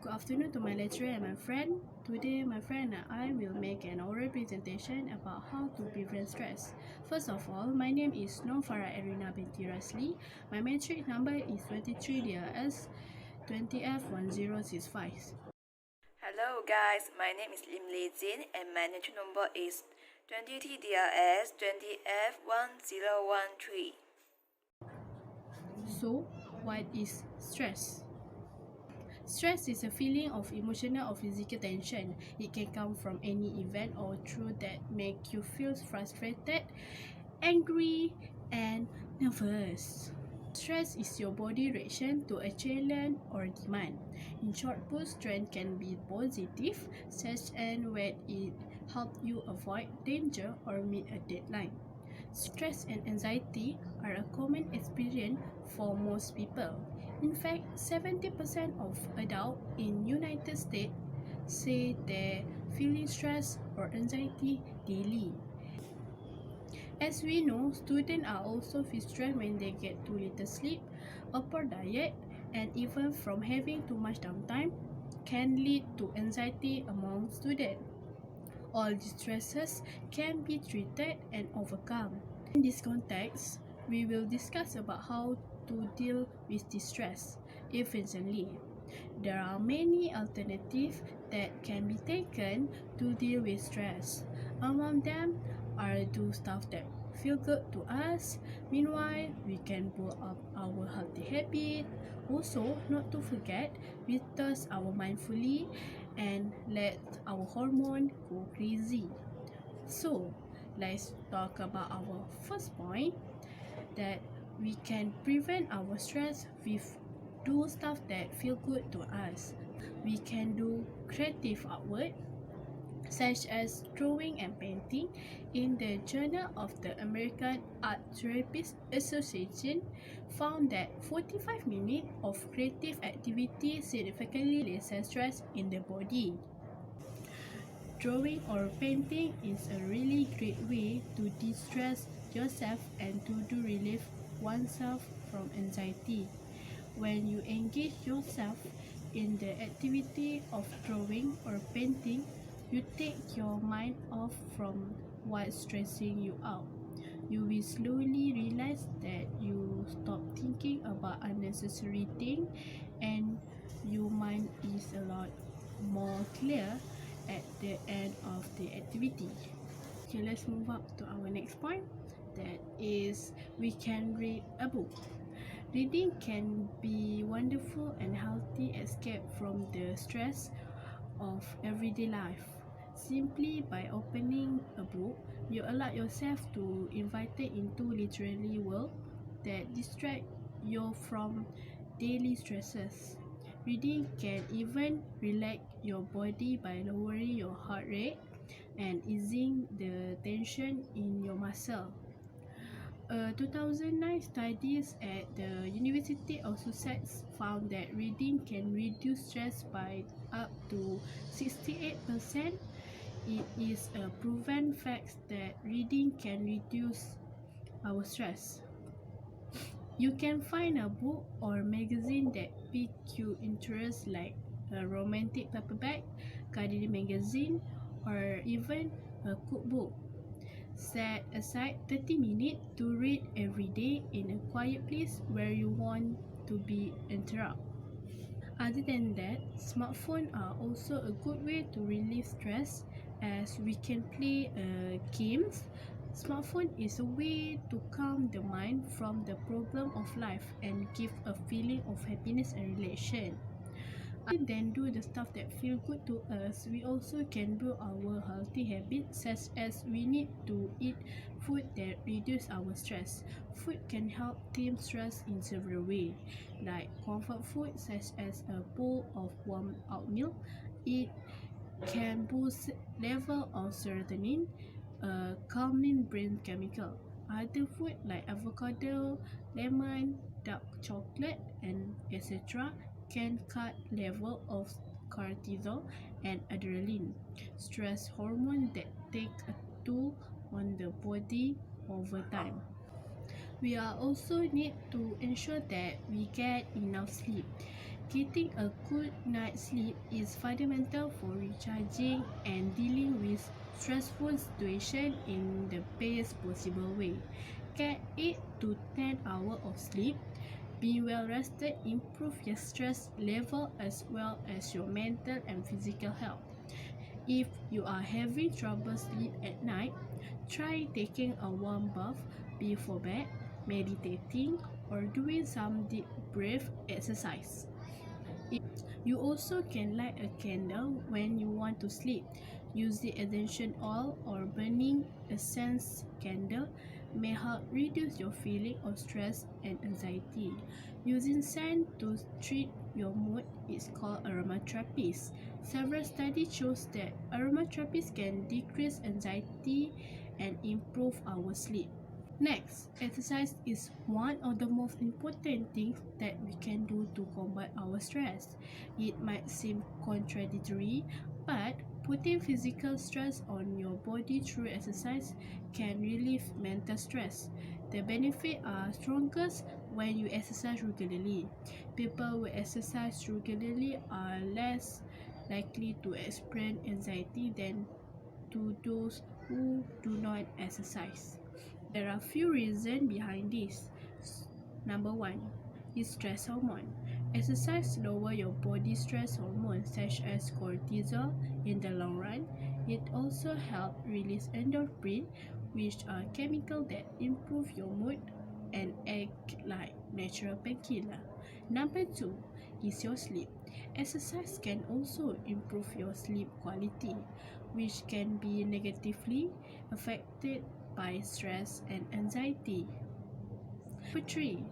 Good afternoon to my lecturer and my friend. Today, my friend and I will make an oral presentation about how to prevent stress. First of all, my name is FARAH ERINA BINTI RASLI. My matric number is 23 DRS 20F1065. Hello guys, my name is Lim Lei Jin and my matric number is 20T DRS 20F1013. So, what is stress? Stress is a feeling of emotional or physical tension. It can come from any event or through that make you feel frustrated, angry, and nervous. Stress is your body reaction to a challenge or demand. In short, both strength can be positive, such as when it helps you avoid danger or meet a deadline. Stress and anxiety are a common experience for most people. In fact, 70% of adults in United States say they're feeling stress or anxiety daily. As we know, students are also feel stressed when they get too little sleep, a poor diet, and even from having too much downtime can lead to anxiety among students. All these stresses can be treated and overcome. In this context, we will discuss about how to deal with this stress efficiently. There are many alternatives that can be taken to deal with stress. Among them are do stuff that feel good to us. Meanwhile, we can build up our healthy habit. Also, not to forget, we test our mindfully and let our hormone go crazy. So, let's talk about our first point, that we can prevent our stress with do stuff that feel good to us. We can do creative artwork such as drawing and painting. In the Journal of the American Art Therapists Association found that 45 minutes of creative activity significantly lessens stress in the body. Drawing or painting is a really great way to de-stress yourself and to relieve oneself from anxiety. When you engage yourself in the activity of drawing or painting, you take your mind off from what's stressing you out. You will slowly realize that you stop thinking about unnecessary things and your mind is a lot more clear at the end of the activity. Okay, let's move up to our next point. That is, we can read a book. Reading can be wonderful and healthy escape from the stress of everyday life. Simply by opening a book, you allow yourself to invite into literary world that distract you from daily stresses. Reading can even relax your body by lowering your heart rate and easing the tension in your muscle. A 2009 studies at the University of Sussex found that reading can reduce stress by up to 68%. It is a proven fact that reading can reduce our stress. You can find a book or magazine that piques your interest, like a romantic paperback, gardening magazine, or even a cookbook. Set aside 30 minutes to read every day in a quiet place where you want to be interrupted. Other than that, smartphones are also a good way to relieve stress, as we can play games. Smartphone is a way to calm the mind from the problem of life and give a feeling of happiness and relaxation. Other than do the stuff that feel good to us, we also can build our healthy habits, such as we need to eat food that reduce our stress. Food can help tame stress in several ways, like comfort food such as a bowl of warm oatmeal. It can boost level of serotonin, a calming brain chemical. Other food like avocado, lemon, dark chocolate, and etc. can cut level of cortisol and adrenaline, stress hormone that take a toll on the body over time. We are also need to ensure that we get enough sleep. Getting a good night's sleep is fundamental for recharging and dealing with stressful situations in the best possible way. Get 8 to 10 hours of sleep. Being well rested improves your stress level as well as your mental and physical health. If you are having trouble sleep at night, try taking a warm bath before bed, meditating, or doing some deep breath exercise. You also can light a candle when you want to sleep. Using essential oil or burning a scent candle may help reduce your feeling of stress and anxiety. Using scent to treat your mood is called aromatherapy. Several studies show that aromatherapy can decrease anxiety and improve our sleep. Next, exercise is one of the most important things that we can do to combat our stress. It might seem contradictory, but putting physical stress on your body through exercise can relieve mental stress. The benefits are strongest when you exercise regularly. People who exercise regularly are less likely to experience anxiety than to those who do not exercise. There are few reasons behind this. Number one is stress hormone. Exercise lower your body stress hormone such as cortisol in the long run. It also helps release endorphin, which are chemicals that improve your mood and act like natural painkiller. Number two is your sleep. Exercise can also improve your sleep quality, which can be negatively affected by stress and anxiety. Number three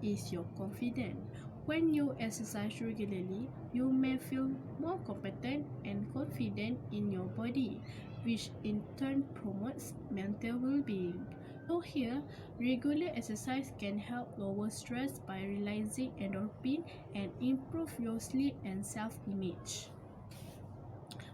is your confidence. When you exercise regularly, you may feel more competent and confident in your body, which in turn promotes mental well-being. So here, regular exercise can help lower stress by releasing endorphin and improve your sleep and self-image.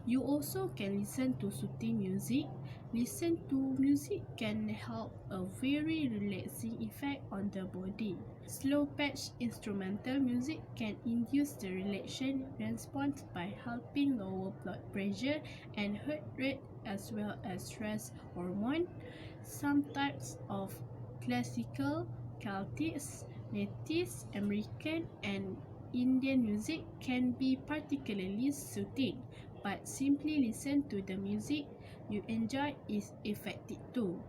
You also can listen to soothing music. Listen to music can help a very relaxing effect on the body. Slow pitch instrumental music can induce the relaxation response by helping lower blood pressure and heart rate as well as stress hormone. Some types of classical, Celtic, Native American, and Indian music can be particularly soothing, but simply listen to the music you enjoy is effective too.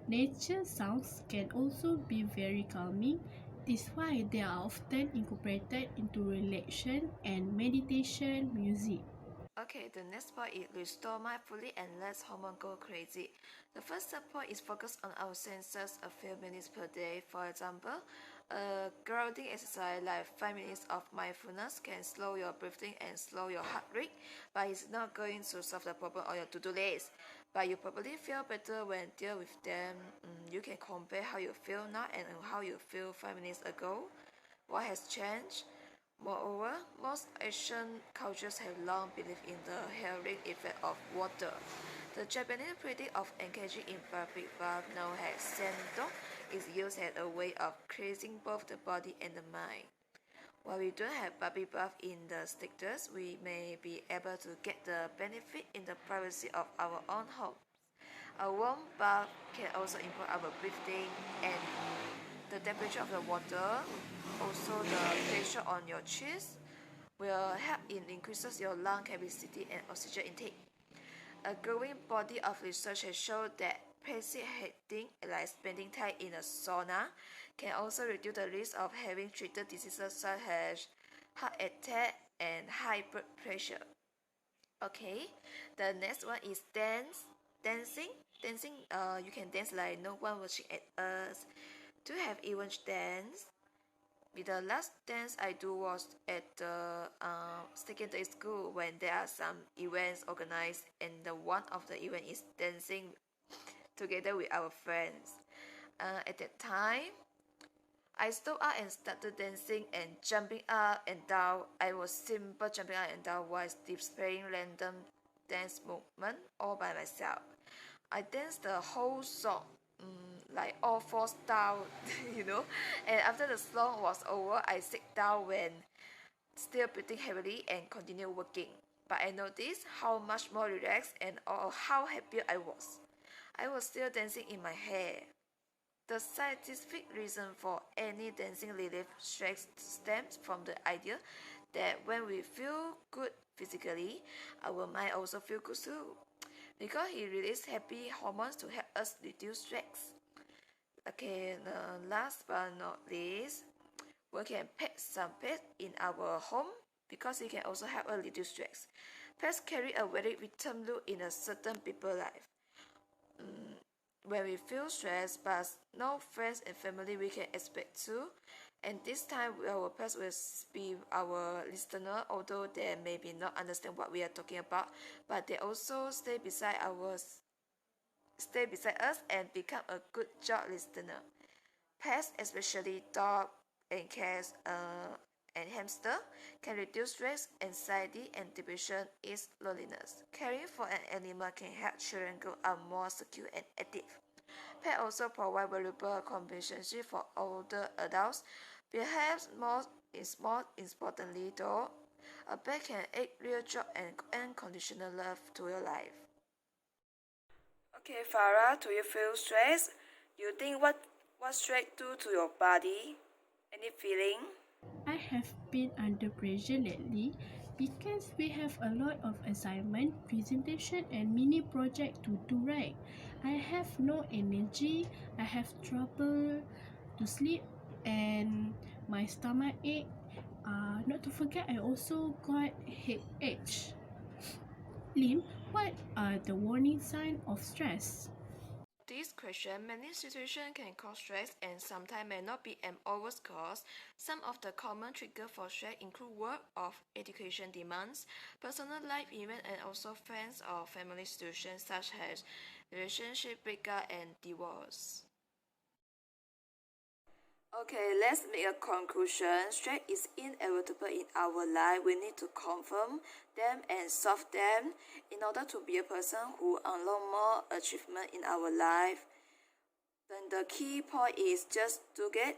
Nature sounds can also be very calming. This is why they are often incorporated into relaxation and meditation music. Okay, the next point is restore mindfully and let hormone go crazy. The first point is focus on our senses a few minutes per day. For example, a grounding exercise like 5 minutes of mindfulness can slow your breathing and slow your heart rate, but it's not going to solve the problem on your to-do list. But you probably feel better when deal with them. You can compare how you feel now and how you feel 5 minutes ago. What has changed? Moreover, most Asian cultures have long believed in the healing effect of water. The Japanese practice of engaging in public bath known as sendo is used as a way of cleansing both the body and the mind. While we don't have public bath in the states, we may be able to get the benefit in the privacy of our own home. A warm bath can also improve our breathing and the temperature of the water, also the pressure on your chest, will help in increases your lung capacity and oxygen intake. A growing body of research has shown that passive heating, like spending time in a sauna, can also reduce the risk of having treated diseases such as heart attack and high blood pressure. Okay, the next one is dancing. You can dance like no one watching at us. Do you have even dance? The last dance I do was at the secondary school when there are some events organized, and the one of the event is dancing together with our friends. At that time, I stood up and started dancing and jumping up and down. I was simple jumping up and down while displaying random dance movement all by myself. I danced the whole song, like all four style, you know. And after the song was over, I sit down when still breathing heavily and continue working. But I noticed how much more relaxed and how happy I was. I was still dancing in my hair. The scientific reason for any dancing relief stress stems from the idea that when we feel good physically, our mind also feels good too. Because it releases happy hormones to help us reduce stress. Okay, last but not least, we can pet some pets in our home because it can also help us reduce stress. Pets carry a very vital role in a certain people's life. When we feel stressed but no friends and family we can expect to, and this time our pets will be our listener, although they maybe not understand what we are talking about, but they also stay beside us and become a good job listener. Pets, especially dog and cats and hamster, can reduce stress, anxiety, and depression, ease loneliness. Caring for an animal can help children grow up more secure and active. Pets also provide valuable companionship for older adults. Perhaps more importantly though, a pet can add real joy and unconditional love to your life. Okay, Farah, do you feel stressed? You think what stress do to your body? Any feeling? I have been under pressure lately because we have a lot of assignment, presentation and mini project to do right. I have no energy, I have trouble to sleep and my stomach ache. Not to forget I also got headache. Lim, what are the warning signs of stress? This question, many situations can cause stress and sometimes may not be an always cause. Some of the common triggers for stress include work or education demands, personal life events, and also friends or family situations such as relationship breakup and divorce. Okay, let's make a conclusion. Stress is inevitable in our life. We need to confirm them and solve them in order to be a person who unlock more achievement in our life. Then the key point is just do it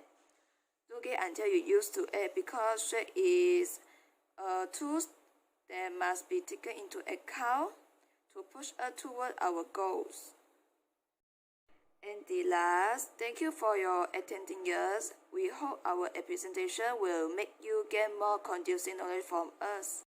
until you used to it, because stress is tools that must be taken into account to push us toward our goals. And the last, thank you for your attending us. We hope our presentation will make you get more conducive knowledge from us.